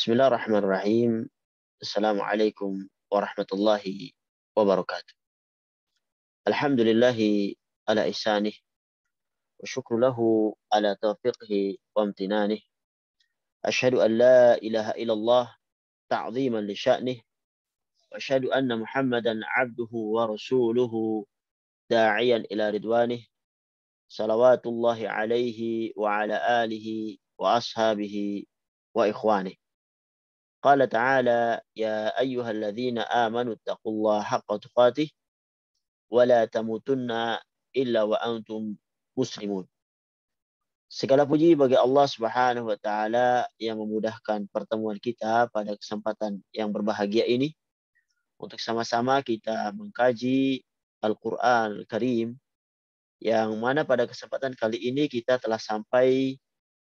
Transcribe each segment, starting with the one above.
Bismillahirrahmanirrahim. Assalamualaikum warahmatullahi wabarakatuh. Alhamdulillahi ala ihsanih wa syukru lahu ala taufiqihi wa amtinanih. Asyhadu an la ilaha illallah ta'ziman li sya'nih wa asyhadu anna Muhammadan 'abduhu wa rasuluhu da'iyan ila ridwanih. Salawatullahi alaihi wa ala alihi wa ashabihi wa ikhwanih. Qala ta'ala ya ayyuhalladzina amanu taqullaha haqqa tuqatih wa la tamutunna illa wa antum muslimun. Segala puji bagi Allah Subhanahu wa taala yang memudahkan pertemuan kita pada kesempatan yang berbahagia ini untuk sama-sama kita mengkaji Al-Qur'an Al-Karim, yang mana pada kesempatan kali ini kita telah sampai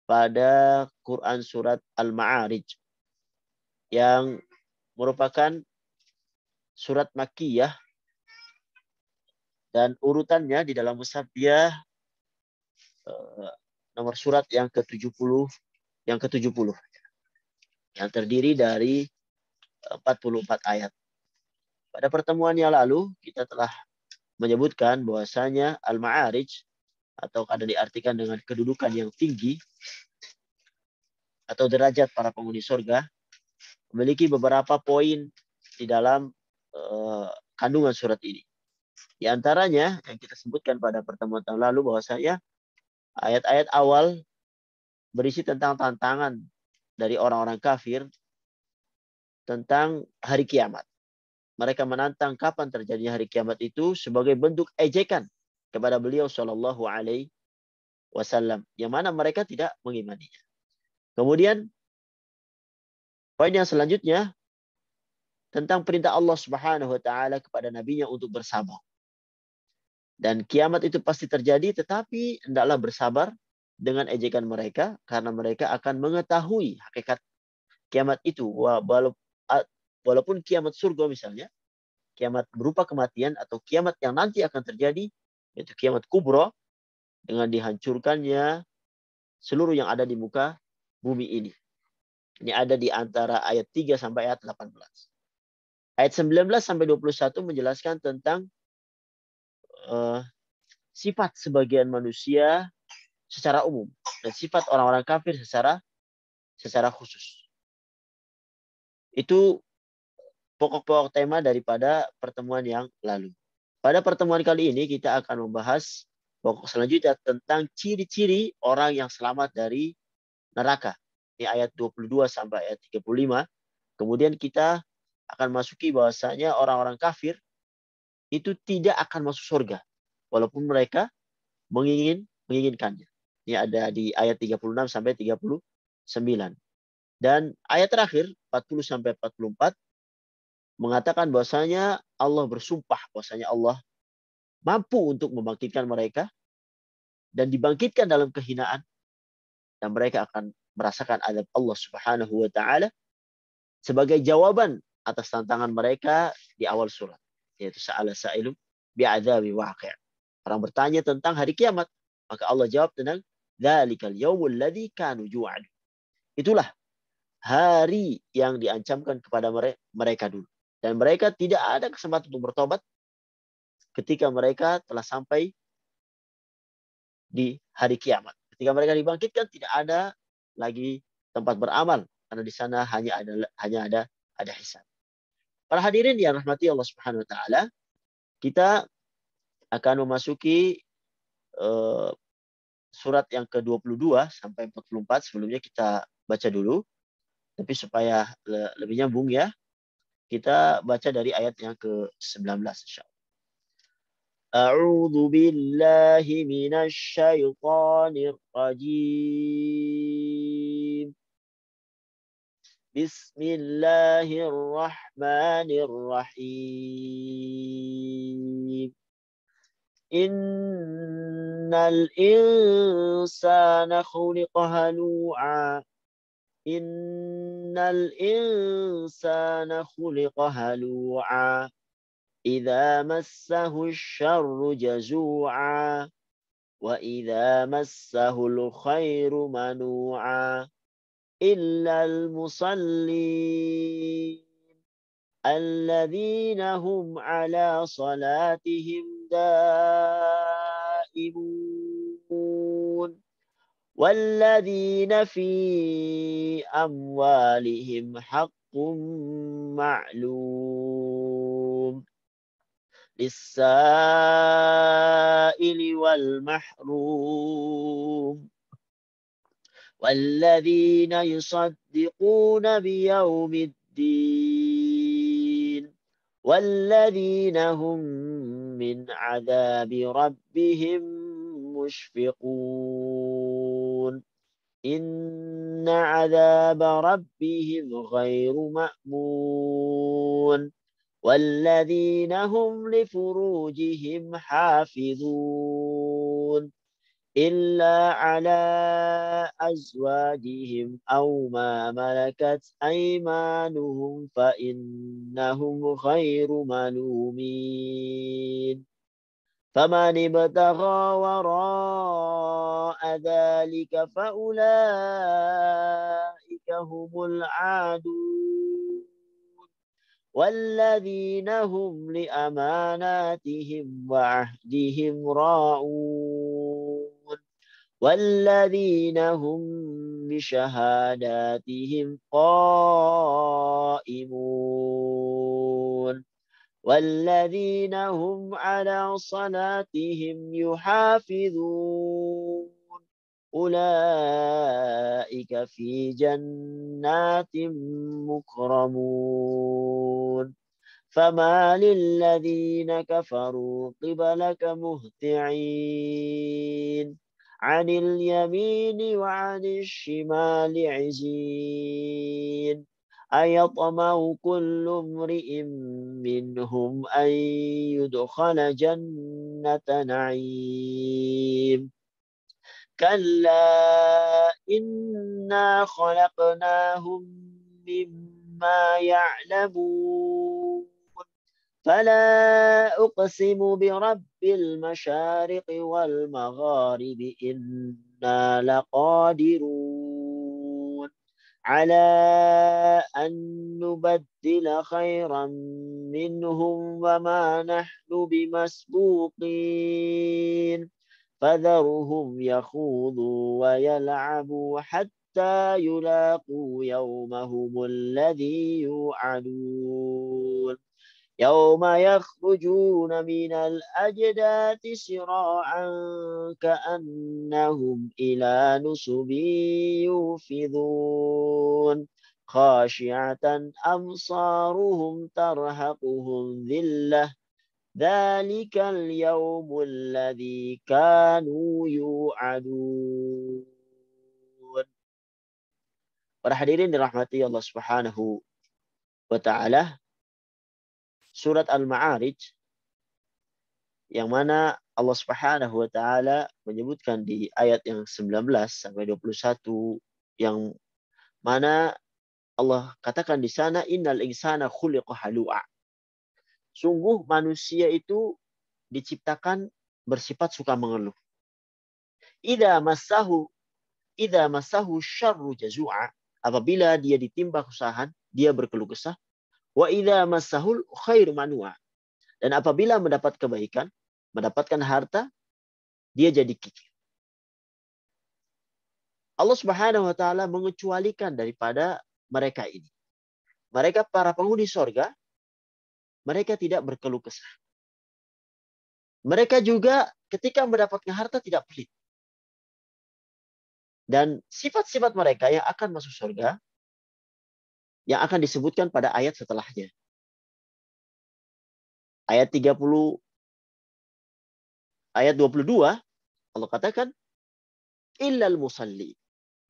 pada Quran surat Al-Ma'arij yang merupakan surat Makkiyah dan urutannya di dalam mushaf dia nomor surat yang ke-70 yang terdiri dari 44 ayat. Pada pertemuan yang lalu kita telah menyebutkan bahwasanya Al-Ma'arij atau kadang diartikan dengan kedudukan yang tinggi atau derajat para penghuni surga memiliki beberapa poin di dalam kandungan surat ini. Di antaranya yang kita sebutkan pada pertemuan tahun lalu bahwasanya ayat-ayat awal berisi tentang tantangan dari orang-orang kafir tentang hari kiamat. Mereka menantang kapan terjadinya hari kiamat itu sebagai bentuk ejekan kepada beliau Shallallahu Alaihi Wasallam, yang mana mereka tidak mengimaninya. Kemudian poin yang selanjutnya tentang perintah Allah Subhanahu wa taala kepada nabinya untuk bersabar. Dan kiamat itu pasti terjadi, tetapi hendaklah bersabar dengan ejekan mereka karena mereka akan mengetahui hakikat kiamat itu. Walaupun kiamat surga misalnya, kiamat berupa kematian atau kiamat yang nanti akan terjadi, yaitu kiamat kubra dengan dihancurkannya seluruh yang ada di muka bumi ini. Ini ada di antara ayat 3 sampai ayat 18. Ayat 19 sampai 21 menjelaskan tentang sifat sebagian manusia secara umum dan sifat orang-orang kafir secara khusus. Itu pokok-pokok tema daripada pertemuan yang lalu. Pada pertemuan kali ini kita akan membahas pokok selanjutnya tentang ciri-ciri orang yang selamat dari neraka. Ini ayat 22 sampai ayat 35. Kemudian kita akan masuki bahwasanya orang-orang kafir itu tidak akan masuk surga walaupun mereka menginginkannya. Ini ada di ayat 36 sampai 39. Dan ayat terakhir 40 sampai 44 mengatakan bahwasanya Allah bersumpah bahwasanya Allah mampu untuk membangkitkan mereka dan dibangkitkan dalam kehinaan, dan mereka akan merasakan azab Allah Subhanahu wa taala sebagai jawaban atas tantangan mereka di awal surat, yaitu sa'ala sa'ilun bi'adzabi waqi'. Orang bertanya tentang hari kiamat, maka Allah jawab tentang dzalikal yaumul ladzi kanu yu'adun. Itulah hari yang diancamkan kepada mereka dulu, dan mereka tidak ada kesempatan untuk bertobat ketika mereka telah sampai di hari kiamat. Ketika mereka dibangkitkan tidak ada lagi tempat beramal karena di sana hanya ada hisab. Para hadirin yang rahmati Allah Subhanahu wa taala, kita akan memasuki surat yang ke-22 sampai 44. Sebelumnya kita baca dulu, tapi supaya lebih nyambung ya, kita baca dari ayat yang ke-19 insyaallah. A'udzu billahi minasy syaithanir rajim. Bismillahirrahmanirrahim. Innal insana khuliqa halu'a. Innal insana khuliqa halu'a. Idza massahu syarru jazu'a. Wa idza massahu khairu manu'a. إلا المصلين الذين هم على صلاتهم دائمون والذين في أموالهم حق معلوم للسائل والمحروم والذين يصدقون بيوم الدين والذين هم من عذاب ربهم مشفقون إن عذاب ربهم غير مأمون والذين هم لفروجهم حافظون إلا على أزواجهم أو ما ملكت أيمانهم فإنهم غير ملومين فمن ابتغى وراء ذلك فأولئك هم العادون والذين هم لأماناتهم وعهدهم راعون والذين هم بشهاداتهم قائمون والذين هم على صلاتهم يحافظون أولئك في جنات مكرمون فما للذين كفروا قبلك مهطعين عن اليمين وعن الشمال عزين أيطمع كل امرئ منهم أن يدخل جنة نعيم كلا إنا خلقناهم مما يعلمون فلا أقسم برب المشارق والمغارب إنا لقادرون على أن نبدل خيرا منهم وما نحن بمسبوقين فذرهم يخوضوا ويلعبوا حتى يلاقوا يومهم الذي يوعدون يوم يخرجون من الأجداث سراعا كأنهم إلى نصب يوفضون خاشعة أبصارهم ترهقهم ذلة ذلك اليوم الذي كانوا يوعدون. Para hadirin dirahmati Allah Subhanahu wa taala, surat Al-Ma'arij yang mana Allah Subhanahu wa taala menyebutkan di ayat yang 19 sampai 21 yang mana Allah katakan di sana innal insana khuliqa halu'a. Sungguh manusia itu diciptakan bersifat suka mengeluh. Idza massahu syarru jazu'a, apabila dia ditimpa kesusahan, dia berkeluh kesah. Wa idza massahul khairu manua. Dan apabila mendapat kebaikan, mendapatkan harta, dia jadi kikir. Allah Subhanahu wa taala mengecualikan daripada mereka ini. Mereka para penghuni sorga, mereka tidak berkeluh kesah. Mereka juga ketika mendapatkan harta tidak pelit. Dan sifat-sifat mereka yang akan masuk surga yang akan disebutkan pada ayat setelahnya. Ayat 30, ayat 22, Allah katakan, illal musalli,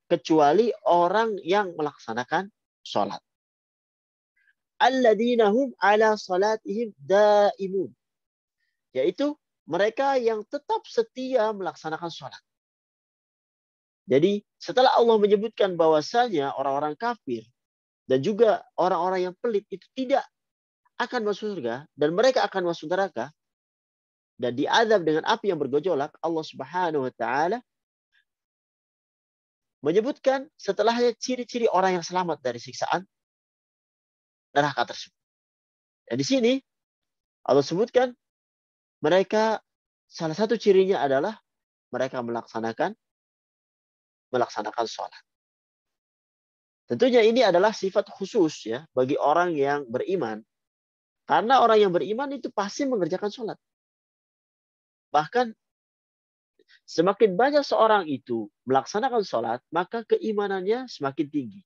kecuali orang yang melaksanakan sholat. Alladzina hum ala salatihim daimun, yaitu mereka yang tetap setia melaksanakan sholat. Jadi setelah Allah menyebutkan bahwasanya orang-orang kafir dan juga orang-orang yang pelit itu tidak akan masuk surga dan mereka akan masuk neraka dan diazab dengan api yang bergejolak, Allah Subhanahu wa taala menyebutkan setelahnya ciri-ciri orang yang selamat dari siksaan neraka tersebut. Dan di sini Allah sebutkan mereka, salah satu cirinya adalah mereka melaksanakan sholat. Tentunya ini adalah sifat khusus ya bagi orang yang beriman. Karena orang yang beriman itu pasti mengerjakan sholat. Bahkan semakin banyak seorang itu melaksanakan sholat, maka keimanannya semakin tinggi.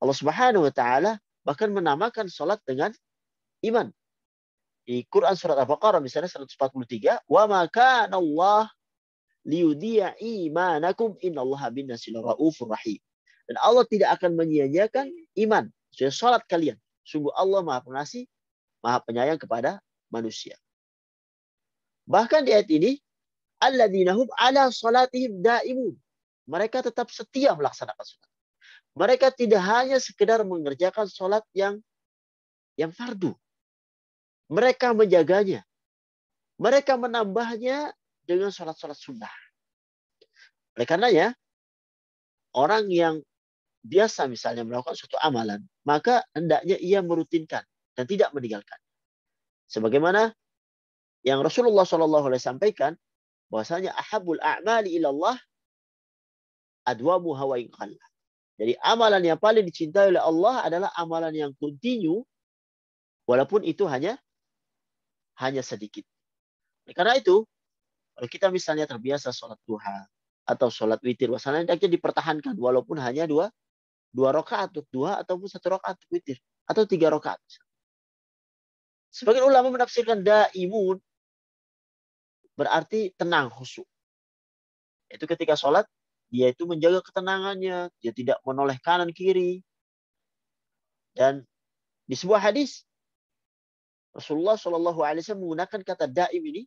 Allah Subhanahu wa taala bahkan menamakan sholat dengan iman. Di Quran surat Al-Baqarah misalnya 143, "Wa ma kana Allah liyudhi'a imanakum innallaha bin-nasi laraufur rahim." Dan Allah tidak akan menyia-nyiakan iman, sholat kalian. Sungguh Allah Maha Pengasih, Maha Penyayang kepada manusia. Bahkan di ayat ini, alladzina hum ala salatihim daimun. Mereka tetap setia melaksanakan sholat. Mereka tidak hanya sekedar mengerjakan sholat yang fardu. Mereka menjaganya. Mereka menambahnya dengan sholat-sholat sunnah. Oleh karenanya, orang yang biasa misalnya melakukan suatu amalan, maka hendaknya ia merutinkan dan tidak meninggalkan. Sebagaimana yang Rasulullah SAW sampaikan, bahwasanya ahabul a'mali ilallah adwamu hawa in qalla. Jadi amalan yang paling dicintai oleh Allah adalah amalan yang kontinu, walaupun itu hanya sedikit. Karena itu, kalau kita misalnya terbiasa sholat duha atau sholat witir, wasalnya hendaknya dipertahankan walaupun hanya dua rakaat untuk duha ataupun 1 rakaat untuk witir atau 3 rakaat. Sebagian ulama menafsirkan daimun berarti tenang, khusyuk. Itu ketika sholat dia itu menjaga ketenangannya, dia tidak menoleh kanan kiri. Dan di sebuah hadis Rasulullah SAW menggunakan kata daim ini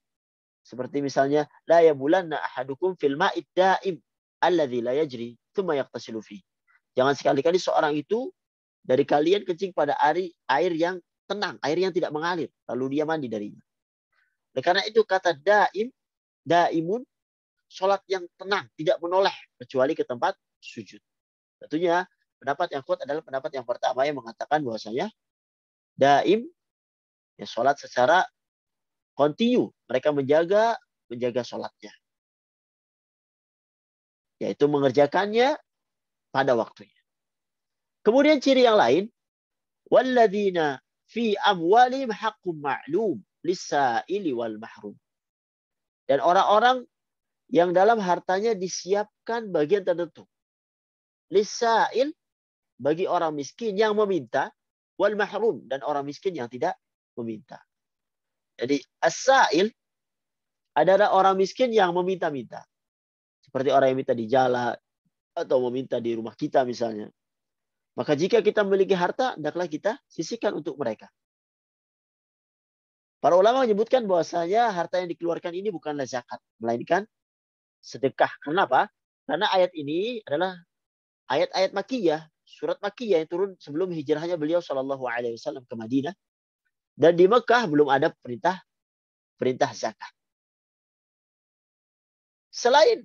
seperti misalnya la yabulanna ahadukum fil ma'id daim alladzi la yajri tsumma yaghtasilu fi. Jangan sekali-kali seorang itu dari kalian kencing pada air yang tenang, air yang tidak mengalir, lalu dia mandi darinya. Oleh karena itu kata daimun, sholat yang tenang, tidak menoleh kecuali ke tempat sujud. Tentunya pendapat yang kuat adalah pendapat yang pertama yang mengatakan bahwasanya daim ya sholat secara kontinu, mereka menjaga sholatnya, yaitu mengerjakannya pada waktunya. Kemudian ciri yang lain, walladzina fi amwalihim haqqun ma'lum lis-sa'ili wal mahrum. Dan orang-orang yang dalam hartanya disiapkan bagian tertentu. Lis-sa'il, bagi orang miskin yang meminta, wal mahrum, dan orang miskin yang tidak meminta. Jadi as-sa'il adalah orang miskin yang meminta-minta. Seperti orang yang minta di jalan atau meminta di rumah kita misalnya. Maka jika kita memiliki harta, hendaklah kita sisihkan untuk mereka. Para ulama menyebutkan bahwasanya harta yang dikeluarkan ini bukanlah zakat, melainkan sedekah. Kenapa? Karena ayat ini adalah ayat-ayat Makkiyah, surat Makkiyah yang turun sebelum hijrahnya beliau SAW ke Madinah. Dan di Mekah belum ada perintah zakat. Selain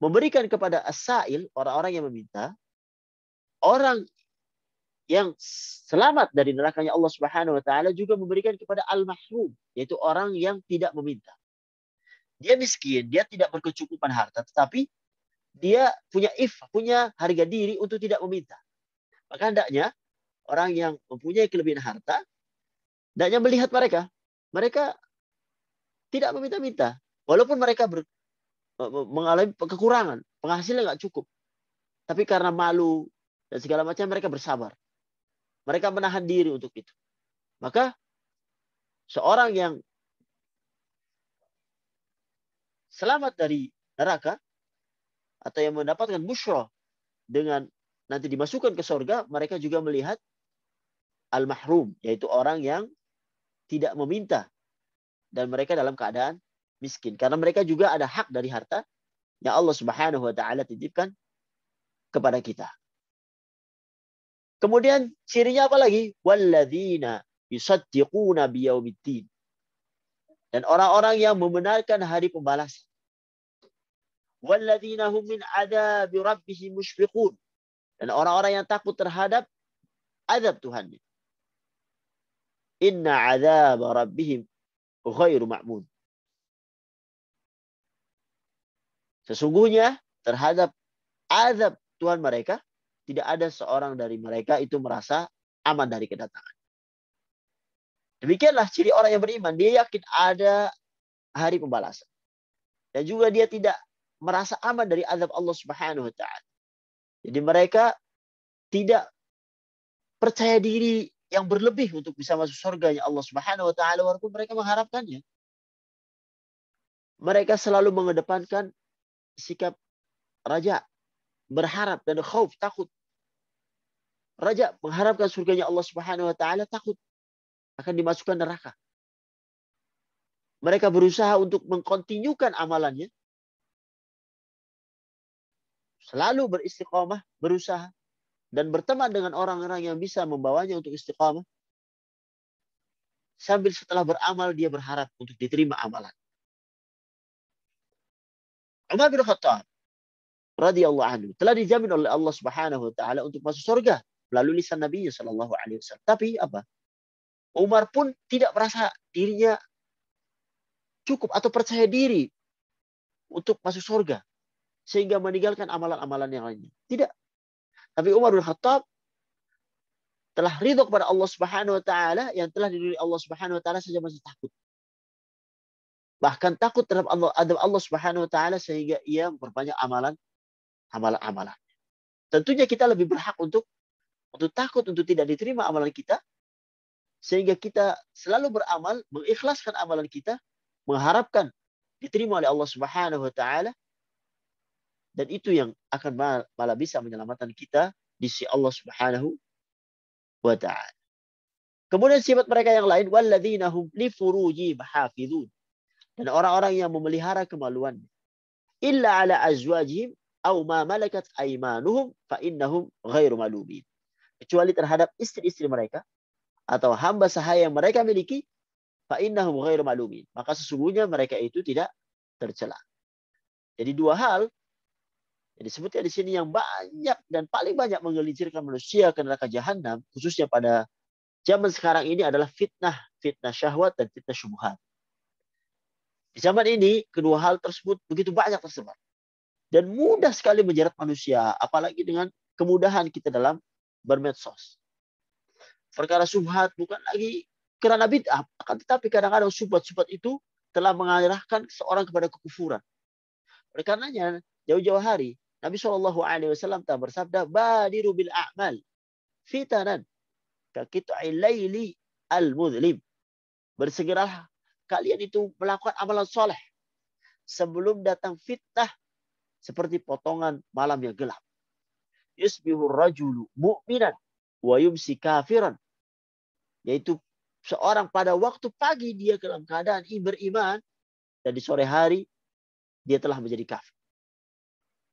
memberikan kepada as-sa'il, orang-orang yang meminta, orang yang selamat dari nerakanya Allah Subhanahu wa taala juga memberikan kepada al-mahrum, yaitu orang yang tidak meminta. Dia miskin, dia tidak berkecukupan harta, tetapi dia punya harga diri untuk tidak meminta. Maka hendaknya orang yang mempunyai kelebihan harta, hendaknya melihat mereka. Mereka tidak meminta-minta. Walaupun mereka mengalami kekurangan, penghasilan nggak cukup. Tapi karena malu dan segala macam mereka bersabar. Mereka menahan diri untuk itu. Maka seorang yang selamat dari neraka atau yang mendapatkan busyra dengan nanti dimasukkan ke surga, mereka juga melihat al-mahrum, yaitu orang yang tidak meminta dan mereka dalam keadaan miskin. Karena mereka juga ada hak dari harta yang Allah Subhanahu wa taala titipkan kepada kita. Kemudian cirinya apa lagi? Walladzina yusaddiquna biyaumiddin. Dan orang-orang yang membenarkan hari pembalasan. Walladzina hum min adzabi rabbihim musyfiqun. Dan orang-orang yang takut terhadap azab Tuhannya. Inna adzab rabbihim ghairu ma'mun. Sesungguhnya terhadap azab Tuhan mereka, tidak ada seorang dari mereka itu merasa aman dari kedatangan. Demikianlah ciri orang yang beriman. Dia yakin ada hari pembalasan. Dan juga dia tidak merasa aman dari azab Allah Subhanahu wa taala. Jadi mereka tidak percaya diri yang berlebih untuk bisa masuk surganya Allah Subhanahu wa taala walaupun mereka mengharapkannya. Mereka selalu mengedepankan sikap raja, berharap dan khauf, takut. Raja mengharapkan surganya Allah Subhanahu wa taala, takut akan dimasukkan neraka. Mereka berusaha untuk mengkontinyukan amalannya. Selalu beristiqamah, berusaha. Dan berteman dengan orang-orang yang bisa membawanya untuk istiqamah. Sambil setelah beramal, dia berharap untuk diterima amalan. Umar bin Khattab radhiyallahu anhu telah dijamin oleh Allah Subhanahu wa taala untuk masuk surga melalui lisan Nabi sallallahu alaihi wasallam. Tapi apa? Umar pun tidak merasa dirinya cukup atau percaya diri untuk masuk surga sehingga meninggalkan amalan-amalan yang lainnya. Tidak. Tapi Umar bin Khattab telah ridho kepada Allah Subhanahu wa taala, yang telah diridhoi Allah Subhanahu wa taala saja masih takut. Bahkan takut terhadap adab Allah Subhanahu wa taala sehingga ia memperbanyak amalan-amalan. Tentunya kita lebih berhak untuk takut untuk tidak diterima amalan kita, sehingga kita selalu beramal, mengikhlaskan amalan kita, mengharapkan diterima oleh Allah Subhanahu wa taala, dan itu yang akan malah bisa menyelamatkan kita di sisi Allah Subhanahu wa taala. Kemudian sifat mereka yang lain, walladzina hum li furujihim hafizun. Dan orang-orang yang memelihara kemaluannya. Illa ala azwajihim aw ma malakat aymanuhum fa innahum ghairu malumin. Kecuali terhadap istri-istri mereka atau hamba sahaya yang mereka miliki, fa innahum ghairu malumin. Maka sesungguhnya mereka itu tidak tercela. Jadi dua hal yang disebutkan di sini yang banyak dan paling banyak menggelincirkan manusia ke neraka jahanam, khususnya pada zaman sekarang ini, adalah fitnah syahwat dan fitnah syubhat. Di zaman ini kedua hal tersebut begitu banyak tersebar dan mudah sekali menjerat manusia, apalagi dengan kemudahan kita dalam bermedsos. Perkara syubhat bukan lagi kerana bid'ah, akan tetapi kadang-kadang syubhat-syubhat itu telah mengarahkan seorang kepada kekufuran. Oleh karenanya jauh-jauh hari Nabi SAW telah bersabda, badiru bil a'mal fitanan ka qit'il laili al-mudlim. Bersegeralah kalian itu melakukan amalan soleh sebelum datang fitnah seperti potongan malam yang gelap. Yusbihur rajulu mu'minan wa yumsi kafiran. Yaitu seorang pada waktu pagi dia dalam keadaan beriman, dan di sore hari dia telah menjadi kafir.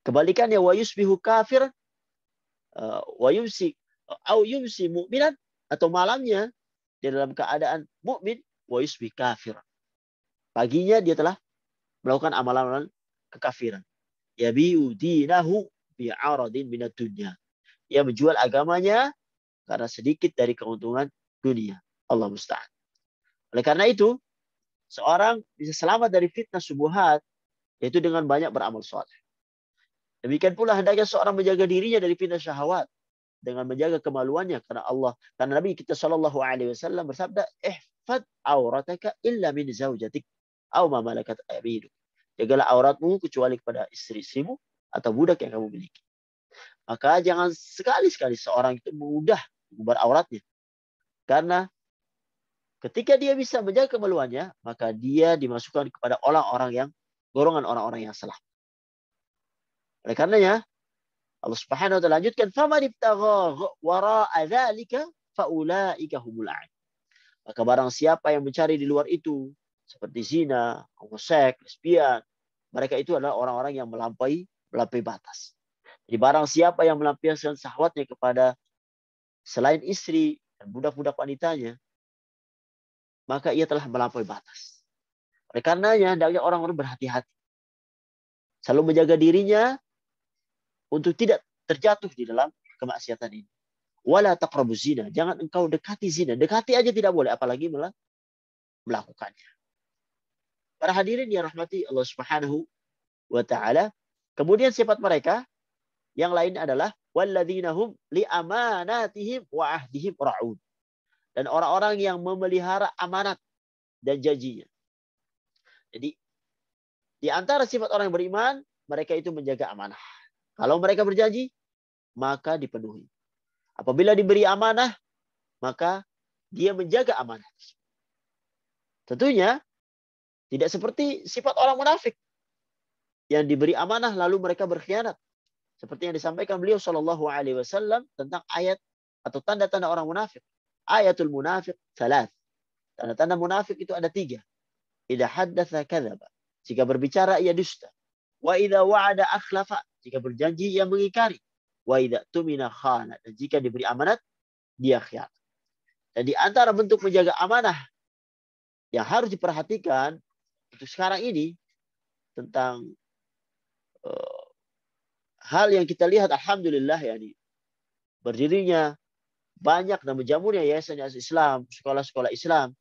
Kebalikannya, wa yusbihu kafir wa yumsi au yumsi mu'minan, atau malamnya dia dalam keadaan mukmin, wa yusbih kafir. Paginya dia telah melakukan amalan-amalan kekafiran. Yabi'u dinahu bi'aradin minad dunya. Ia menjual agamanya karena sedikit dari keuntungan dunia. Allah musta'an. Oleh karena itu, seorang bisa selamat dari fitnah syubhat yaitu dengan banyak beramal saleh. Demikian pula hendaknya seorang menjaga dirinya dari fitnah syahwat dengan menjaga kemaluannya karena Nabi kita sallallahu alaihi wasallam bersabda, ihfad aurataka illa min zaujatik aw ma malakat yaminuk. Jagalah auratmu kecuali kepada istri-istrimu atau budak yang kamu miliki. Maka jangan sekali-sekali seorang itu mudah mengumbar auratnya. Karena ketika dia bisa menjaga kemaluannya, maka dia dimasukkan kepada golongan orang-orang yang salah. Oleh karenanya Allah Subhanahu wa taala lanjutkan, faman ibtagha wara'a dzalika faulaika humul a'in. Maka barang siapa yang mencari di luar itu seperti zina, homoseks, lesbian, mereka itu adalah orang-orang yang melampaui batas. Jadi barang siapa yang melampiaskan syahwatnya kepada selain istri dan budak-budak wanitanya, maka ia telah melampaui batas. Oleh karenanya hendaknya orang-orang berhati-hati. Selalu menjaga dirinya untuk tidak terjatuh di dalam kemaksiatan ini. Wala taqrabuz zina. Jangan engkau dekati zina. Dekati aja tidak boleh, apalagi melakukannya. Para hadirin yang rahmati Allah Subhanahu wa taala. Kemudian sifat mereka yang lain adalah walladzina hum li amanatihim wa ahdihim ra'un. Dan orang-orang yang memelihara amanat dan janjinya. Jadi di antara sifat orang yang beriman, mereka itu menjaga amanah. Kalau mereka berjanji, maka dipenuhi. Apabila diberi amanah, maka dia menjaga amanah. Tentunya tidak seperti sifat orang munafik yang diberi amanah lalu mereka berkhianat. Seperti yang disampaikan beliau Shallallahu Alaihi Wasallam tentang ayat atau tanda-tanda orang munafik. Ayatul munafik salat. Tanda-tanda munafik itu ada 3. Idza haddatsa kadzaba. Jika berbicara ia dusta. Wa idza wa'ada akhlafa. Jika berjanji ia mengingkari. Wa idza tumina khana. Dan jika diberi amanat dia khianat. Dan di antara bentuk menjaga amanah yang harus diperhatikan untuk sekarang ini tentang hal yang kita lihat alhamdulillah yakni berdirinya banyak dan menjamurnya yayasan Islam, sekolah-sekolah Islam,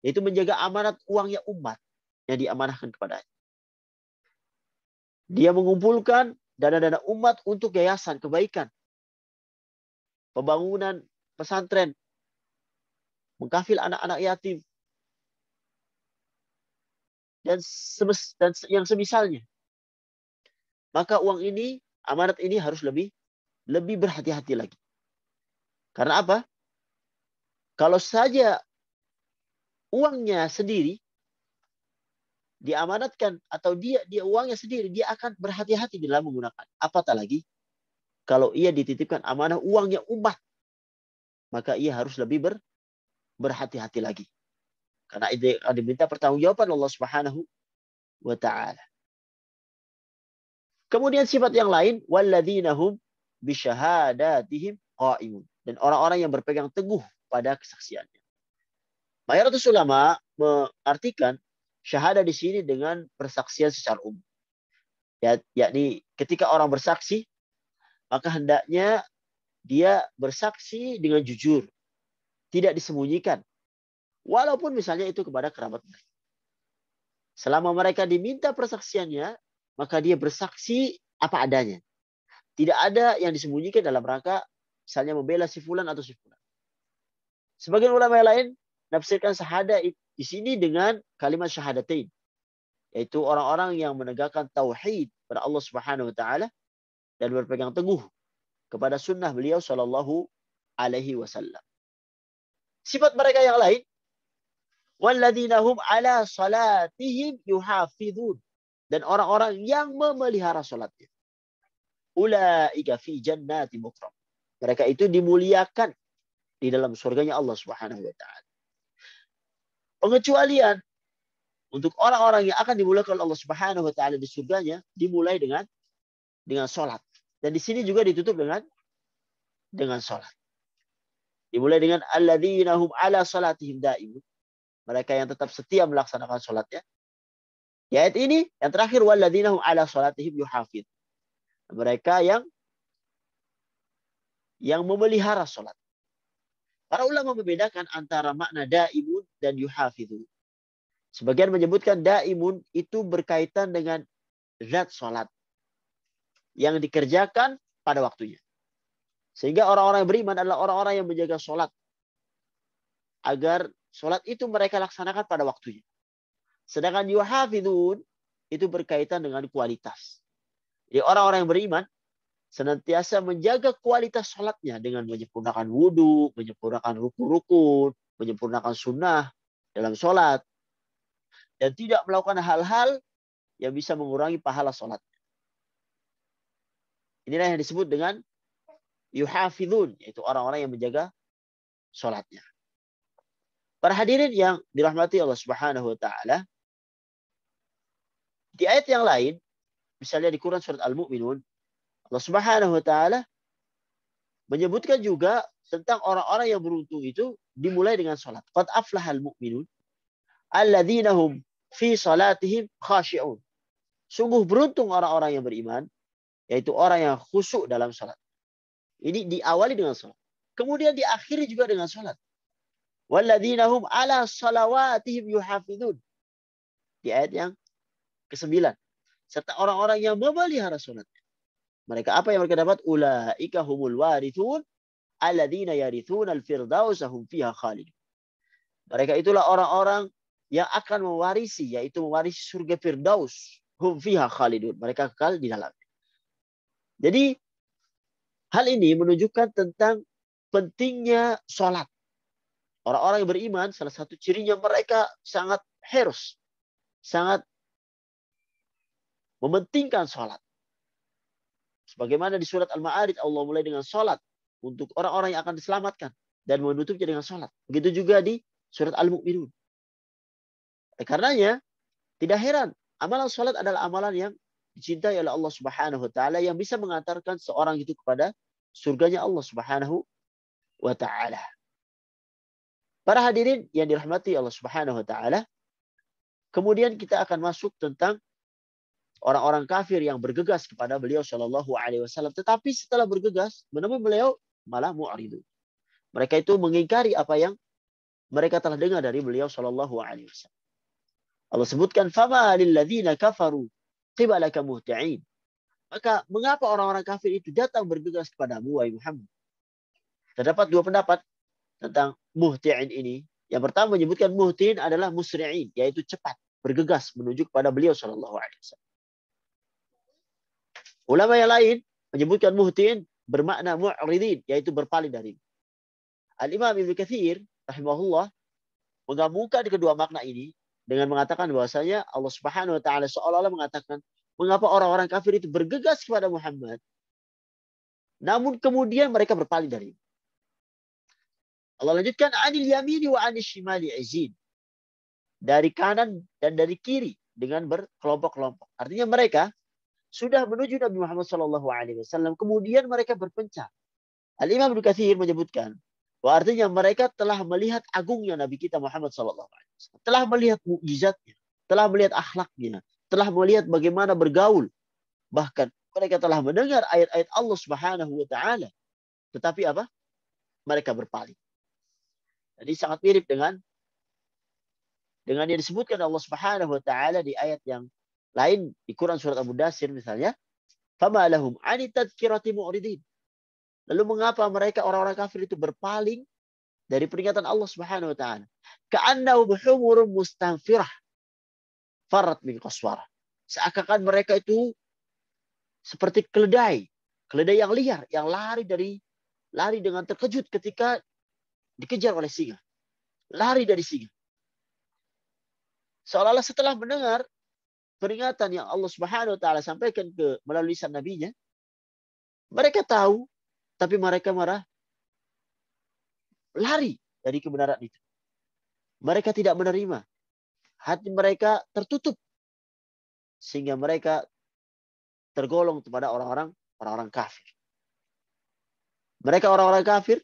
yaitu menjaga amanat uangnya umat yang diamanahkan kepadanya. Dia mengumpulkan dana-dana umat untuk yayasan kebaikan, pembangunan pesantren, mengkafil anak-anak yatim, dan yang semisalnya. Maka uang ini, amanat ini harus lebih berhati-hati lagi. Karena apa? Kalau saja uangnya sendiri diamanatkan atau dia uangnya sendiri, dia akan berhati-hati dalam menggunakan. Apatah lagi kalau ia dititipkan amanah uangnya umat, maka ia harus lebih berhati-hati lagi. Karena itu akan diminta pertanggungjawaban Allah Subhanahu wa taala. Kemudian sifat yang lain, walladzina hum bisyahadatihim qaimun. Dan orang-orang yang berpegang teguh pada kesaksiannya. Mayoritas ulama mengartikan syahadah di sini dengan persaksian secara umum. Yakni ketika orang bersaksi, maka hendaknya dia bersaksi dengan jujur. Tidak disembunyikan. Walaupun misalnya itu kepada kerabat mereka. Selama mereka diminta persaksiannya, maka dia bersaksi apa adanya. Tidak ada yang disembunyikan dalam rangka misalnya membela si fulan atau si fulan. Sebagian ulama yang lain nafsirkan syahadah di sini dengan kalimat syahadatain, yaitu orang-orang yang menegakkan tauhid pada Allah Subhanahu wa taala dan berpegang teguh kepada sunnah beliau sallallahu alaihi wasallam. Sifat mereka yang lain, walladzina hum ala salatihim yuhafizun, dan orang-orang yang memelihara salatnya. Ulaika fi jannati mukram. Mereka itu dimuliakan di dalam surganya Allah Subhanahu wa taala. Pengecualian untuk orang-orang yang akan dimuliakan oleh Allah Subhanahu wa taala di surganya dimulai dengan salat. Dan di sini juga ditutup dengan salat. Dimulai dengan alladzina hum ala salatihim daimun. Mereka yang tetap setia melaksanakan salatnya. Di ayat ini yang terakhir walladzina hum ala salatihim yuhafid. Mereka yang memelihara salat. Para ulama membedakan antara makna daimun dan yuhafidhu. Sebagian menyebutkan daimun itu berkaitan dengan zat salat yang dikerjakan pada waktunya. Sehingga orang-orang yang beriman adalah orang-orang yang menjaga salat agar salat itu mereka laksanakan pada waktunya. Sedangkan yuhafidhun itu berkaitan dengan kualitas. Jadi orang-orang yang beriman senantiasa menjaga kualitas salatnya dengan menyempurnakan wudu, menyempurnakan rukun-rukun, menyempurnakan sunnah dalam salat, dan tidak melakukan hal-hal yang bisa mengurangi pahala salatnya. Inilah yang disebut dengan yuhafidhun, yaitu orang-orang yang menjaga salatnya. Para hadirin yang dirahmati Allah Subhanahu wa taala, di ayat yang lain, misalnya di Quran surat Al-Mu'minun, Allah Subhanahu wa taala menyebutkan juga tentang orang-orang yang beruntung itu dimulai dengan salat. Qad aflahal mu'minun alladzina hum fi salatihim khashi'un. Sungguh beruntung orang-orang yang beriman, yaitu orang yang khusyuk dalam sholat. Ini diawali dengan sholat. Kemudian diakhiri juga dengan sholat. Walladzina hum ala salawatihim yuhafidun. Di ayat yang ke-9. Serta orang-orang yang memelihara sholat. Mereka apa yang mereka dapat? Ulaika humul warithun alladzina yarithuna al-firdausa hum fiha khalidun. Mereka itulah orang-orang yang akan mewarisi, yaitu mewarisi surga Firdaus. Hum fiha khalidun. Mereka kekal di dalamnya. Jadi hal ini menunjukkan tentang pentingnya sholat. Orang-orang yang beriman, salah satu cirinya mereka sangat harus, sangat mementingkan sholat. Sebagaimana di surat Al-Ma'arij, Allah mulai dengan sholat untuk orang-orang yang akan diselamatkan dan menutupnya dengan sholat. Begitu juga di surat Al-Mu'minun. Karenanya, tidak heran, amalan sholat adalah amalan yang dicintai oleh Allah Subhanahu wa Ta'ala yang bisa mengantarkan seorang itu kepada surganya Allah Subhanahu wa Ta'ala. Para hadirin yang dirahmati Allah Subhanahu wa Ta'ala, kemudian kita akan masuk tentang orang-orang kafir yang bergegas kepada beliau Shallallahu Alaihi Wasallam, tetapi setelah bergegas menemui beliau malah mu'ridun. Mereka itu mengingkari apa yang mereka telah dengar dari beliau Shallallahu Alaihi Wasallam. Allah sebutkan, "Fama lilladzina kafaru qibalaka muhti'in." Maka mengapa orang-orang kafir itu datang bergegas kepadamu, wahai Muhammad? Terdapat dua pendapat tentang muhti'in ini. Yang pertama menyebutkan muhti'in adalah musri'in, yaitu cepat, bergegas menuju kepada beliau Shallallahu Alaihi Wasallam. Ulama yang lain menyebutkan muhti'in bermakna mu'ridin, yaitu berpaling dari. Al-Imam Ibnu Katsir rahimahullah menggabungkan kedua makna ini dengan mengatakan bahwasanya Allah Subhanahu wa Ta'ala seolah-olah mengatakan, mengapa orang-orang kafir itu bergegas kepada Muhammad, namun kemudian mereka berpaling dari. Allah lanjutkan, anil yamini wa anil shimali izin. Dari kanan dan dari kiri dengan berkelompok-kelompok. Artinya mereka sudah menuju Nabi Muhammad SAW, kemudian mereka berpencar. Al-Imam Ibnu Katsir menyebutkan bahwa artinya mereka telah melihat agungnya Nabi kita Muhammad SAW, telah melihat mukjizatnya, telah melihat akhlaknya, telah melihat bagaimana bergaul, bahkan mereka telah mendengar ayat-ayat Allah Subhanahu wa Ta'ala, tetapi apa? Mereka berpaling. Jadi sangat mirip dengan yang disebutkan Allah Subhanahu wa Ta'ala di ayat yang lain di Quran surat Al-Mudaththir misalnya, "Fama lahum 'ani tadhkirati mu'ridin." Lalu mengapa mereka orang-orang kafir itu berpaling dari peringatan Allah Subhanahu wa Ta'ala? Ka'annahum humurun mustanfirah farat min qaswarah. Seakan-akan mereka itu seperti keledai yang liar, yang lari dengan terkejut ketika dikejar oleh singa. Lari dari singa. Seolah-olah setelah mendengar peringatan yang Allah Subhanahu wa Ta'ala sampaikan melalui lisan nabinya, mereka tahu, tapi mereka marah, lari dari kebenaran itu. Mereka tidak menerima. Hati mereka tertutup. Sehingga mereka tergolong kepada orang-orang kafir. Mereka orang-orang kafir,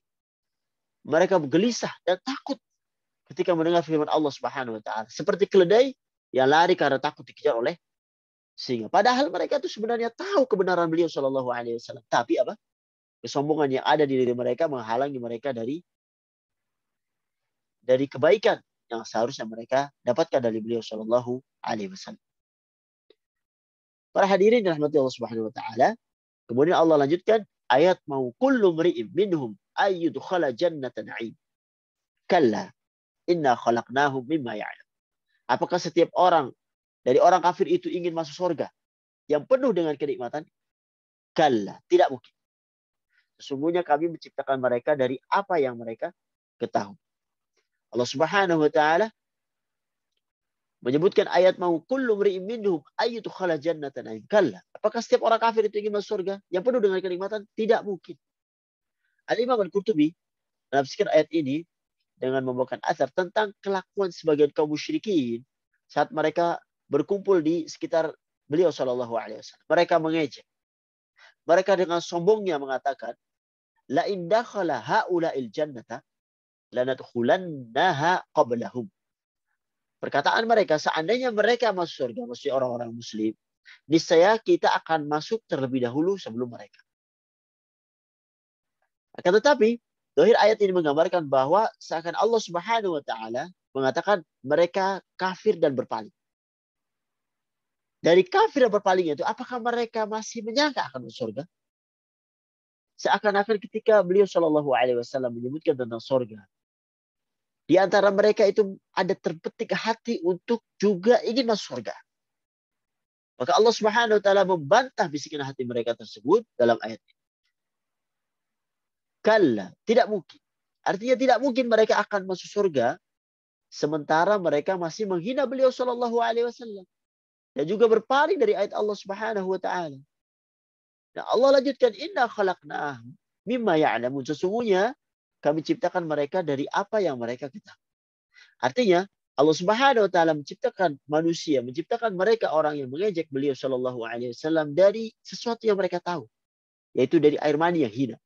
mereka gelisah dan takut ketika mendengar firman Allah Subhanahu wa Ta'ala. Seperti keledai yang lari karena takut dikejar oleh singa. Padahal mereka itu sebenarnya tahu kebenaran beliau Shallallahu Alaihi Wasallam. Tapi apa? Kesombongan yang ada di diri mereka menghalangi mereka dari kebaikan yang seharusnya mereka dapatkan dari beliau Shallallahu Alaihi Wasallam. Para hadirin dirahmati Allah Subhanahu Wa Taala. Kemudian Allah lanjutkan ayat, mau kullu mri'in minhum ayyudkhala jannata na'im. Kalla inna khalaqnahum mimma ya'lam. Apakah setiap orang dari orang kafir itu ingin masuk surga yang penuh dengan kenikmatan? Kalla, tidak mungkin. Sesungguhnya kami menciptakan mereka dari apa yang mereka ketahui. Allah Subhanahu wa Ta'ala menyebutkan ayat, mau kullu mri'in minhum ayyudkhala jannata na'im. Kalla, apakah setiap orang kafir itu ingin masuk surga yang penuh dengan kenikmatan? Tidak mungkin. Al-Imam Al-Qurtubi menafsirkan ayat ini dengan membawakan asar tentang kelakuan sebagian kaum musyrikin saat mereka berkumpul di sekitar beliau Shallallahu Alaihi Wasallam. Mereka mengejek. Mereka dengan sombongnya mengatakan, la in dakhala haula'il jannata lanadkhulannaha qablahum. Perkataan mereka, seandainya mereka masuk surga, maksudnya orang-orang muslim, niscaya kita akan masuk terlebih dahulu sebelum mereka. Akan tetapi, zahir ayat ini menggambarkan bahwa seakan Allah Subhanahu wa taala mengatakan mereka kafir dan berpaling. Dari kafir dan berpaling itu, apakah mereka masih menyangka akan masuk surga? Seakan-akan ketika beliau Shallallahu Alaihi Wasallam menyebutkan tentang surga, di antara mereka itu ada terbetik hati untuk juga ingin masuk surga. Maka Allah Subhanahu wa taala membantah bisikan hati mereka tersebut dalam ayat ini. Kalla, tidak mungkin. Artinya tidak mungkin mereka akan masuk surga sementara mereka masih menghina beliau Shallallahu Alaihi Wasallam dan juga berpaling dari ayat Allah Subhanahu wa taala. Nah, Allah lanjutkan, inna khalaqnahum mimma ya'lamun. Sesungguhnya kami ciptakan mereka dari apa yang mereka ketahui. Artinya Allah Subhanahu wa taala menciptakan manusia, menciptakan mereka orang yang mengejek beliau Shallallahu Alaihi Wasallam dari sesuatu yang mereka tahu, yaitu dari air mani yang hina.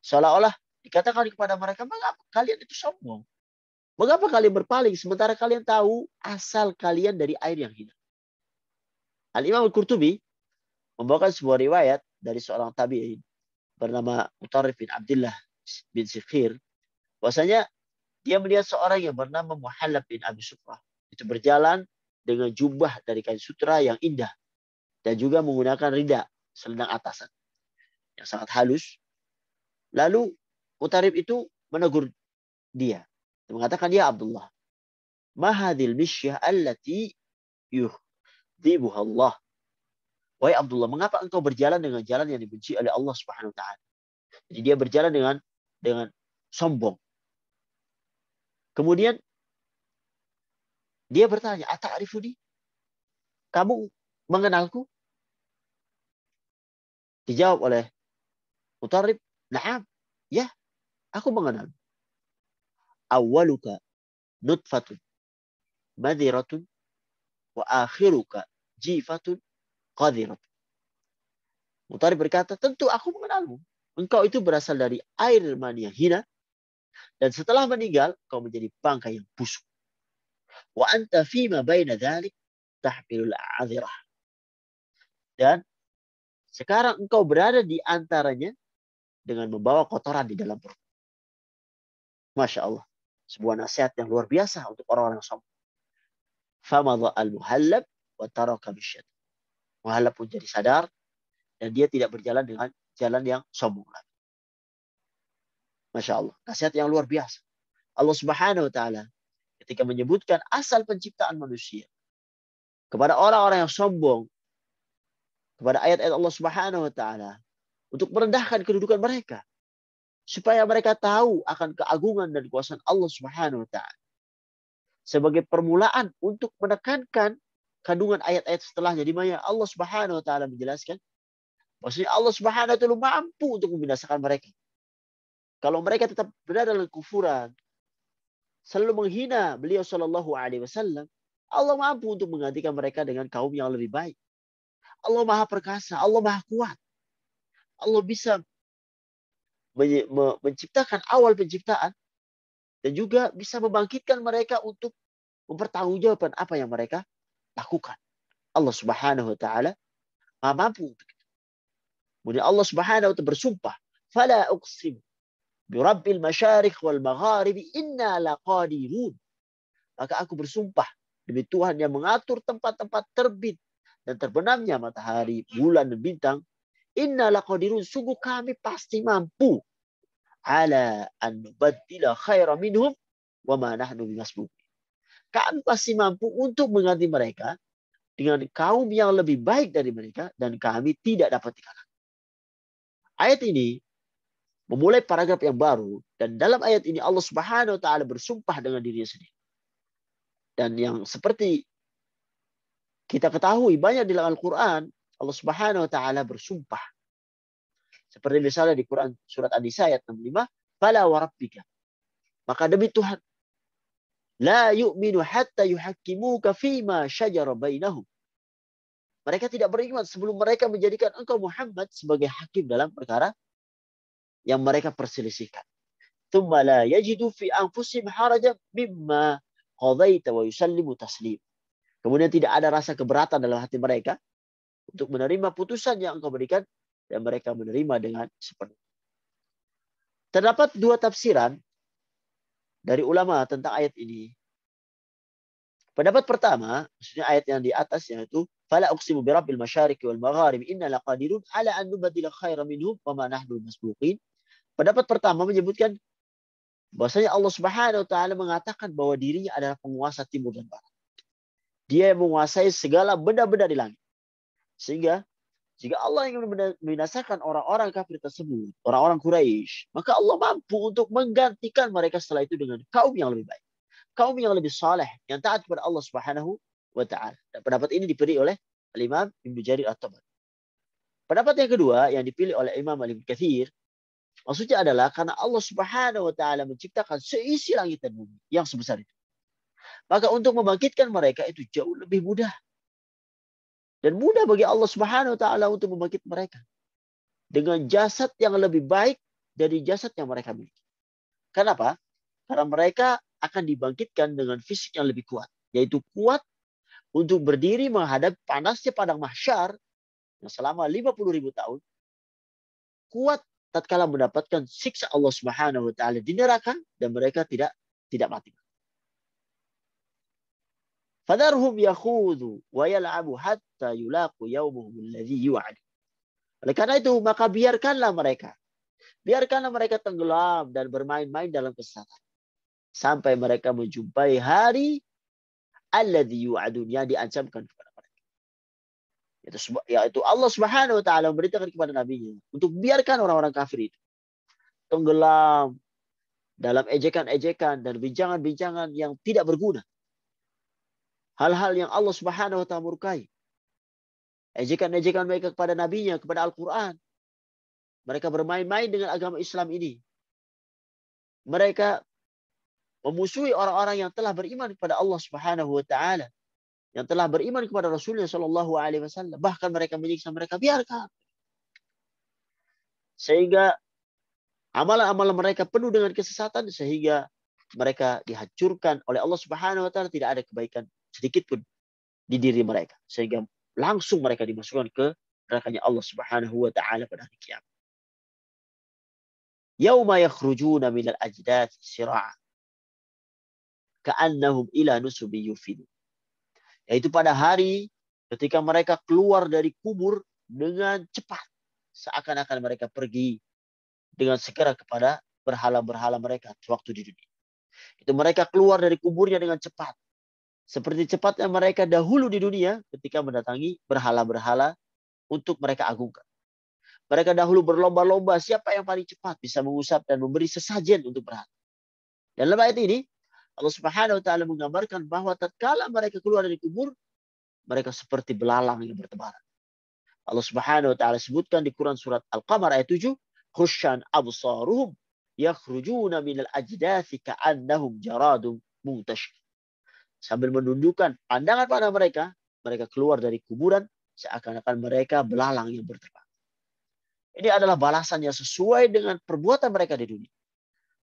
Seolah-olah dikatakan kepada mereka, mengapa kalian itu sombong? Mengapa kalian berpaling sementara kalian tahu asal kalian dari air yang hina? Al-Imam Al-Qurtubi membawakan sebuah riwayat dari seorang tabi'in bernama Utarif bin Abdullah bin Sikhir. Bahwasanya dia melihat seorang yang bernama Muhallab bin Abi Sufrah. Itu berjalan dengan jubah dari kain sutra yang indah. Dan juga menggunakan rida, selendang atasan, yang sangat halus. Lalu Utarif itu menegur dia. Dia mengatakan, ya Abdullah, ma hadhil misyah allati yuhdibuha Allah. Wahai Abdullah, mengapa engkau berjalan dengan jalan yang dibenci oleh Allah Subhanahu wa taala? Jadi dia berjalan dengan sombong. Kemudian dia bertanya, ata'rifuni? Kamu mengenalku? Dijawab oleh Mutarrib, na'am, ya, aku mengenal. Awwaluka nutfatun madhiratun wa akhiruka jifatun qadhiratun. Mutarrib berkata, tentu aku mengenalmu. Engkau itu berasal dari air mani yang hina, dan setelah meninggal kau menjadi bangkai yang busuk. Wa anta fima baina dzalik tahmilul a'dhirah. Dan sekarang engkau berada di antaranya dengan membawa kotoran di dalam perut. Masya Allah. Sebuah nasihat yang luar biasa untuk orang-orang sombong. Famadha al-muhallab wa taraka bisyad. Muhallab pun jadi sadar dan dia tidak berjalan dengan jalan yang sombong lagi. Masya Allah. Nasihat yang luar biasa. Allah Subhanahu wa taala ketika menyebutkan asal penciptaan manusia kepada orang-orang yang sombong, kepada ayat-ayat Allah Subhanahu wa taala untuk merendahkan kedudukan mereka supaya mereka tahu akan keagungan dan kuasaan Allah Subhanahu wa taala. Sebagai permulaan untuk menekankan kandungan ayat-ayat setelahnya di mana Allah Subhanahu wa taala menjelaskan bahwasanya Allah Subhanahu wa taala mampu untuk membinasakan mereka. Kalau mereka tetap berada dalam kufuran, selalu menghina beliau Shallallahu Alaihi Wasallam, Allah mampu untuk menggantikan mereka dengan kaum yang lebih baik. Allah Maha Perkasa, Allah Maha Kuat. Allah bisa menciptakan awal penciptaan dan juga bisa membangkitkan mereka untuk mempertanggungjawabkan apa yang mereka lakukan. Allah Subhanahu wa taala Maha mampu untuk itu. Kemudian Allah Subhanahu wa taala bersumpah, "Fala uqsim bi rabbil masyariq wal magharib inna laqadirun." Maka aku bersumpah demi Tuhan yang mengatur tempat-tempat terbit dan terbenamnya matahari, bulan dan bintang, inna laqadirun, sungguh kami pasti mampu ala an nubaddila khaira minhum wa ma nahnu bimasbuqin. Kami pasti mampu untuk mengganti mereka dengan kaum yang lebih baik dari mereka dan kami tidak dapat dikalahkan. Ayat ini memulai paragraf yang baru dan dalam ayat ini Allah Subhanahu wa taala bersumpah dengan dirinya sendiri. Dan yang seperti kita ketahui banyak di dalam Al-Qur'an Allah Subhanahu wa taala bersumpah. Seperti misalnya di Quran surat An-Nisa ayat 65, "Fala wa rabbika." Maka demi Tuhan, la yu'minu hatta yuhakkimuka fima syajara bainahum. Mereka tidak beriman sebelum mereka menjadikan engkau Muhammad sebagai hakim dalam perkara yang mereka perselisihkan. Tsumma la yajidu fi anfusihim harajan mimma qadaita wa yusallimu taslim. Kemudian tidak ada rasa keberatan dalam hati mereka untuk menerima putusan yang engkau berikan, dan mereka menerima dengan sepenuhnya. Terdapat dua tafsiran dari ulama tentang ayat ini. Pendapat pertama, maksudnya ayat yang di atasnya itu, fala uqsimu birabbil masyariqi wal magharib inna laqadirun ala an nubaddila khairan minhum wa ma nahnu masbuqin. Pendapat pertama menyebutkan bahwasanya Allah Subhanahu wa taala mengatakan bahwa dirinya adalah penguasa timur dan barat. Dia yang menguasai segala benda-benda di langit. Sehingga jika Allah ingin membinasakan orang-orang kafir tersebut, orang-orang Quraisy, maka Allah mampu untuk menggantikan mereka setelah itu dengan kaum yang lebih baik. Kaum yang lebih saleh, yang taat kepada Allah Subhanahu wa taala. Dan pendapat ini dipilih oleh Imam Ibnu Jarir At-Tabari. Pendapat yang kedua yang dipilih oleh Imam Ibnu Katsir, maksudnya adalah karena Allah Subhanahu wa taala menciptakan seisi langit dan bumi yang sebesar itu. Maka untuk membangkitkan mereka itu jauh lebih mudah. Dan mudah bagi Allah Subhanahu wa taala untuk membangkit mereka dengan jasad yang lebih baik dari jasad yang mereka miliki. Kenapa? Karena mereka akan dibangkitkan dengan fisik yang lebih kuat, yaitu kuat untuk berdiri menghadap panasnya padang mahsyar yang selama 50.000 tahun, kuat tatkala mendapatkan siksa Allah Subhanahu wa taala di neraka, dan mereka tidak mati. Fadharhum yakhudhu wa yal'abu hatta yulaqu yawmuhum alladhi yu'ad. Oleh karena itu, maka biarkanlah mereka tenggelam dan bermain-main dalam kesesatan sampai mereka menjumpai hari alladhi yu'adun, yang diancamkan kepada mereka. Yaitu Allah Subhanahu wa taala memberitakan kepada nabinya untuk biarkan orang-orang kafir itu tenggelam dalam ejekan-ejekan dan bincangan-bincangan yang tidak berguna. Hal-hal yang Allah Subhanahu wa taala murkai. Ejekan-ejekan mereka kepada nabinya, kepada Al-Quran. Mereka bermain-main dengan agama Islam ini. Mereka memusuhi orang-orang yang telah beriman kepada Allah Subhanahu wa taala, yang telah beriman kepada Rasulnya sallallahu alaihi wasallam. Bahkan mereka menyiksa mereka, biarkan. Sehingga amalan-amalan mereka penuh dengan kesesatan, sehingga mereka dihancurkan oleh Allah Subhanahu wa taala, tidak ada kebaikan sedikit pun di diri mereka, sehingga langsung mereka dimasukkan ke nerakanya Allah Subhanahu wa taala pada hari kiamat. Yauma yakhrujuna minal ajdath sira'a ka'annahum ila nusubi yufidun. Yaitu pada hari ketika mereka keluar dari kubur dengan cepat, seakan-akan mereka pergi dengan segera kepada berhala-berhala mereka waktu di dunia. Itu mereka keluar dari kuburnya dengan cepat, seperti cepatnya mereka dahulu di dunia ketika mendatangi berhala-berhala untuk mereka agungkan. Mereka dahulu berlomba-lomba siapa yang paling cepat bisa mengusap dan memberi sesajen untuk berhala. Dan dalam ayat ini, Allah Subhanahu wa taala menggambarkan bahwa tatkala mereka keluar dari kubur, mereka seperti belalang yang bertebaran. Allah Subhanahu wa taala sebutkan di Quran surat Al-Qamar ayat 7, "Khusyan absaruhum yakhrujuna minal ajdathi ka'annahum jaradun muntashir." Sambil menundukkan pandangan pada mereka, mereka keluar dari kuburan seakan-akan mereka belalang yang berterbang. Ini adalah balasan yang sesuai dengan perbuatan mereka di dunia.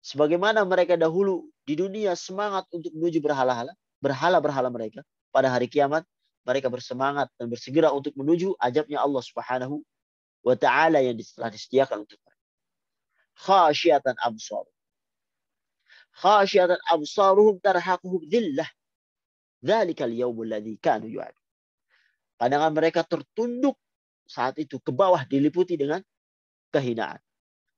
Sebagaimana mereka dahulu di dunia semangat untuk menuju berhala-berhala mereka, pada hari kiamat mereka bersemangat dan bersegera untuk menuju ajabnya Allah Subhanahu wa taala yang telah disediakan untuk mereka. Khasyiatan absar. Khasyiatan absaruhum tarhaquhum dhillah. Dzalikal yaumul ladzi kanu yu'adun. Pandangan mereka tertunduk saat itu ke bawah, diliputi dengan kehinaan.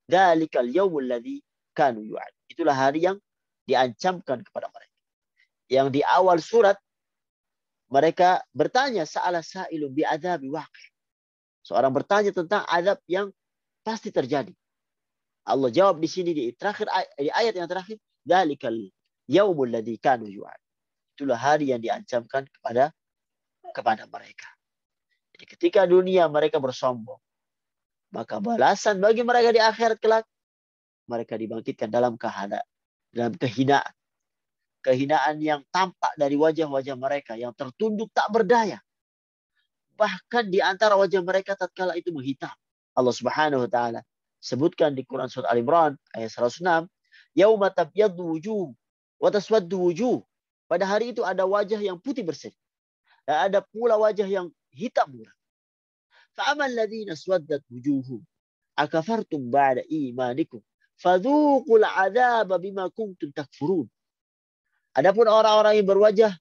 Dzalikal yaumul ladzi kanu yu'adun. Itulah hari yang diancamkan kepada mereka. Yang di awal surat mereka bertanya, sa'ala sa'ilun bi'adzabi waqi'. Seorang bertanya tentang azab yang pasti terjadi. Allah jawab di sini di ayat yang terakhir, dzalikal yaumul ladzi kanu yu'adun. Itulah hari yang diancamkan kepada mereka. Jadi ketika dunia mereka bersombong, maka balasan bagi mereka di akhirat kelak, mereka dibangkitkan dalam kehinaan. Kehinaan yang tampak dari wajah-wajah mereka yang tertunduk tak berdaya. Bahkan di antara wajah mereka tatkala itu menghitam. Allah Subhanahu wa taala sebutkan di Quran surat Al-Imran ayat 106, "Yauma tabyaddu wujuh wa taswaddu wujuh." Pada hari itu ada wajah yang putih berseri, Dan ada pula wajah yang hitam muram. Fa'amal ladzina swaddat wujuhum akafartum ba'da imanikum fadzuqul 'adzaba bima kuntum takfurun. Adapun orang-orang yang berwajah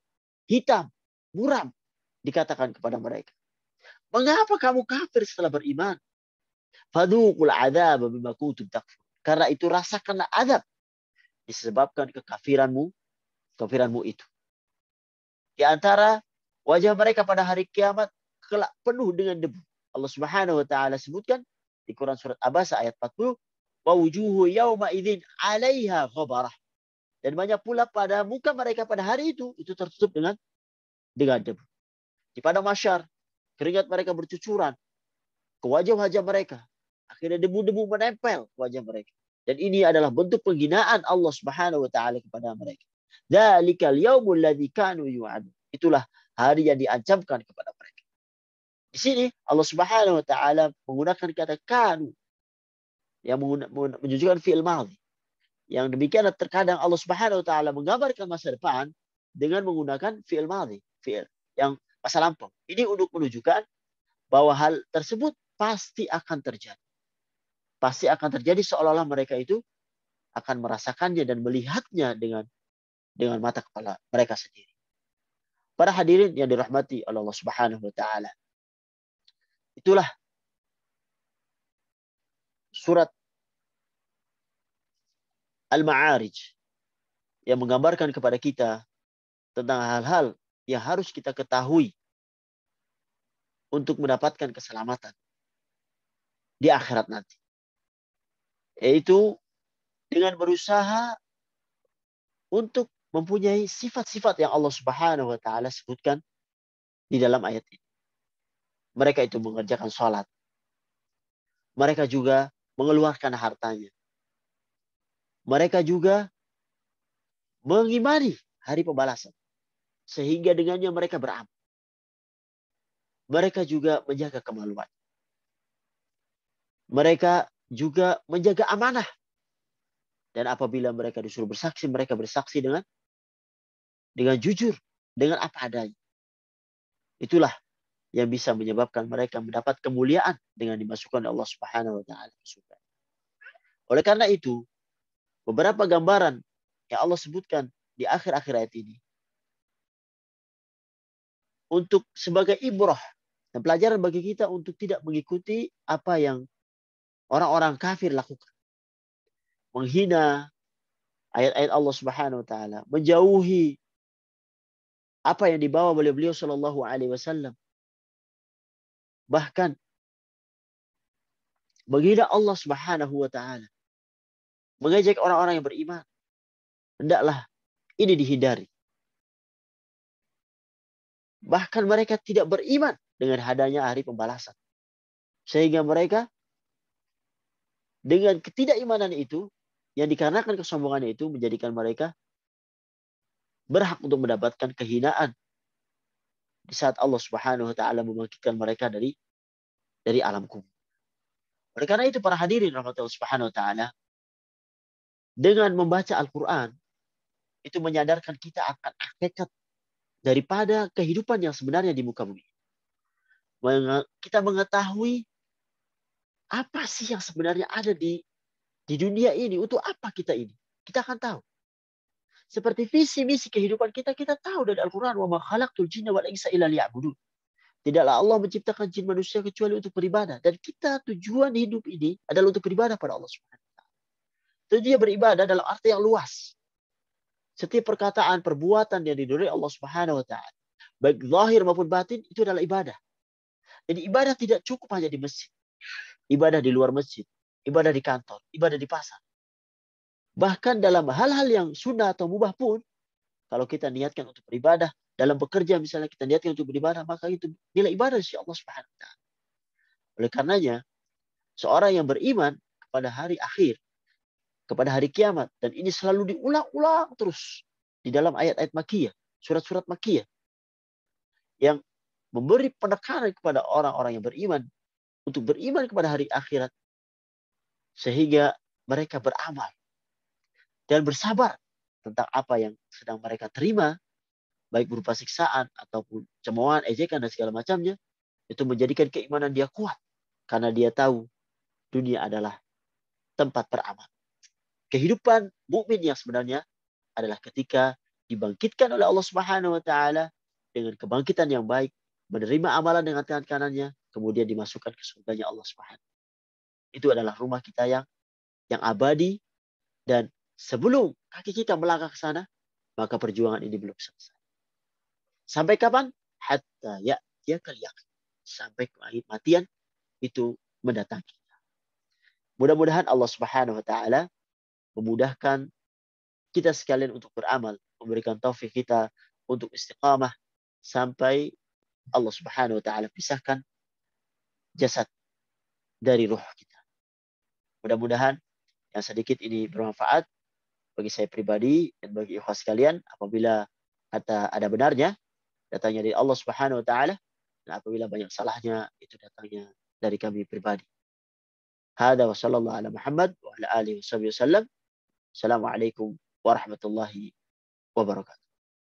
hitam, muram, dikatakan kepada mereka, mengapa kamu kafir setelah beriman? Fadzuqul 'adzaba bima kuntum takfurun. Karena itu rasakanlah azab disebabkan kafiranmu itu. Di antara wajah mereka pada hari kiamat kelak penuh dengan debu. Allah Subhanahu wa taala sebutkan di Quran surat Abasa ayat 40, wa wujuhu yauma idzin 'alaiha ghabarah. Dan banyak pula pada muka mereka pada hari itu tertutup dengan debu. Di padang mahsyar keringat mereka bercucuran ke wajah-wajah mereka. Akhirnya debu-debu menempel ke wajah mereka. Dan ini adalah bentuk penghinaan Allah Subhanahu wa taala kepada mereka. Dzalikal yaumul ladzi kanu yu'adun. Itulah hari yang diancamkan kepada mereka. Di sini Allah Subhanahu wa taala menggunakan kata kanu yang menunjukkan fi'il madhi. Yang demikian terkadang Allah Subhanahu wa taala menggambarkan masa depan dengan menggunakan fi'il madhi, fi'il yang masa lampau. Ini untuk menunjukkan bahwa hal tersebut pasti akan terjadi. Pasti akan terjadi seolah-olah mereka itu akan merasakannya dan melihatnya dengan mata kepala mereka sendiri. Para hadirin yang dirahmati oleh Allah Subhanahu wa taala. Itulah surat Al-Ma'arij yang menggambarkan kepada kita tentang hal-hal yang harus kita ketahui untuk mendapatkan keselamatan di akhirat nanti. Yaitu dengan berusaha untuk mempunyai sifat-sifat yang Allah Subhanahu wa taala sebutkan di dalam ayat ini. Mereka itu mengerjakan sholat. Mereka juga mengeluarkan hartanya. Mereka juga mengimani hari pembalasan. Sehingga dengannya mereka beramal. Mereka juga menjaga kemaluan. Mereka juga menjaga amanah. Dan apabila mereka disuruh bersaksi, mereka bersaksi dengan jujur, dengan apa adanya. Itulah yang bisa menyebabkan mereka mendapat kemuliaan dengan dimasukkan Allah Subhanahu wa taala ke surga. Oleh karena itu, beberapa gambaran yang Allah sebutkan di akhir-akhir ayat ini untuk sebagai ibrah dan pelajaran bagi kita untuk tidak mengikuti apa yang orang-orang kafir lakukan. Menghina ayat-ayat Allah Subhanahu wa taala, menjauhi apa yang dibawa oleh beliau sallallahu alaihi wasallam. Bahkan menghina Allah Subhanahu wa taala. Mengejek orang-orang yang beriman. Hendaklah ini dihindari. Bahkan mereka tidak beriman dengan adanya hari pembalasan. Sehingga mereka dengan ketidakimanan itu, yang dikarenakan kesombongannya itu, menjadikan mereka berhak untuk mendapatkan kehinaan di saat Allah Subhanahu wa taala membangkitkan mereka dari alam kubur. Oleh karena itu para hadirin rahmatullah Subhanahu wa taala, dengan membaca Al-Quran itu menyadarkan kita akan hakikat daripada kehidupan yang sebenarnya di muka bumi. Kita mengetahui apa sih yang sebenarnya ada di dunia ini, untuk apa kita ini. Kita akan tahu. Seperti visi misi kehidupan kita tahu dari Al-Quran, wa ma khalaqtul jinna wal insa illa liya'budun. Tidaklah Allah menciptakan jin manusia kecuali untuk beribadah. Dan kita tujuan hidup ini adalah untuk beribadah pada Allah Subhanahu wa taala. Tujuan beribadah dalam arti yang luas. Setiap perkataan, perbuatan yang diridhoi Allah Subhanahu wa taala, baik zahir maupun batin, itu adalah ibadah. Jadi ibadah tidak cukup hanya di masjid. Ibadah di luar masjid, ibadah di kantor, ibadah di pasar. Bahkan dalam hal-hal yang sunnah atau mubah pun, kalau kita niatkan untuk beribadah, dalam bekerja misalnya kita niatkan untuk beribadah, maka itu nilai ibadah sisi Allah Subhanahu wa taala. Oleh karenanya, seorang yang beriman kepada hari akhir, kepada hari kiamat, dan ini selalu diulang-ulang terus di dalam ayat-ayat Makkiyah, surat-surat Makkiyah, yang memberi penekanan kepada orang-orang yang beriman untuk beriman kepada hari akhirat, sehingga mereka beramal dan bersabar tentang apa yang sedang mereka terima, baik berupa siksaan ataupun cemoohan, ejekan dan segala macamnya, itu menjadikan keimanan dia kuat karena dia tahu dunia adalah tempat beramal. Kehidupan mukmin yang sebenarnya adalah ketika dibangkitkan oleh Allah Subhanahu wa taala dengan kebangkitan yang baik, menerima amalan dengan tangan kanannya, kemudian dimasukkan ke surganya Allah Subhanahu. Itu adalah rumah kita yang abadi, dan sebelum kaki kita melangkah ke sana, maka perjuangan ini belum selesai. Sampai kapan? Hatta ya'tiyakal yaqin. Sampai kematian itu mendatangi. Mudah-mudahan Allah Subhanahu wa taala memudahkan kita sekalian untuk beramal, memberikan taufik kita untuk istiqamah sampai Allah Subhanahu wa taala pisahkan jasad dari ruh kita. Mudah-mudahan yang sedikit ini bermanfaat bagi saya pribadi dan bagi ikhwas sekalian. Apabila ada benarnya, datangnya dari Allah Subhanahu wa taala, dan apabila banyak salahnya, itu datangnya dari kami pribadi. Hada wa sallallahu ala Muhammad wa ala alihi wa sahbihi wasallam. Assalamualaikum warahmatullahi wabarakatuh.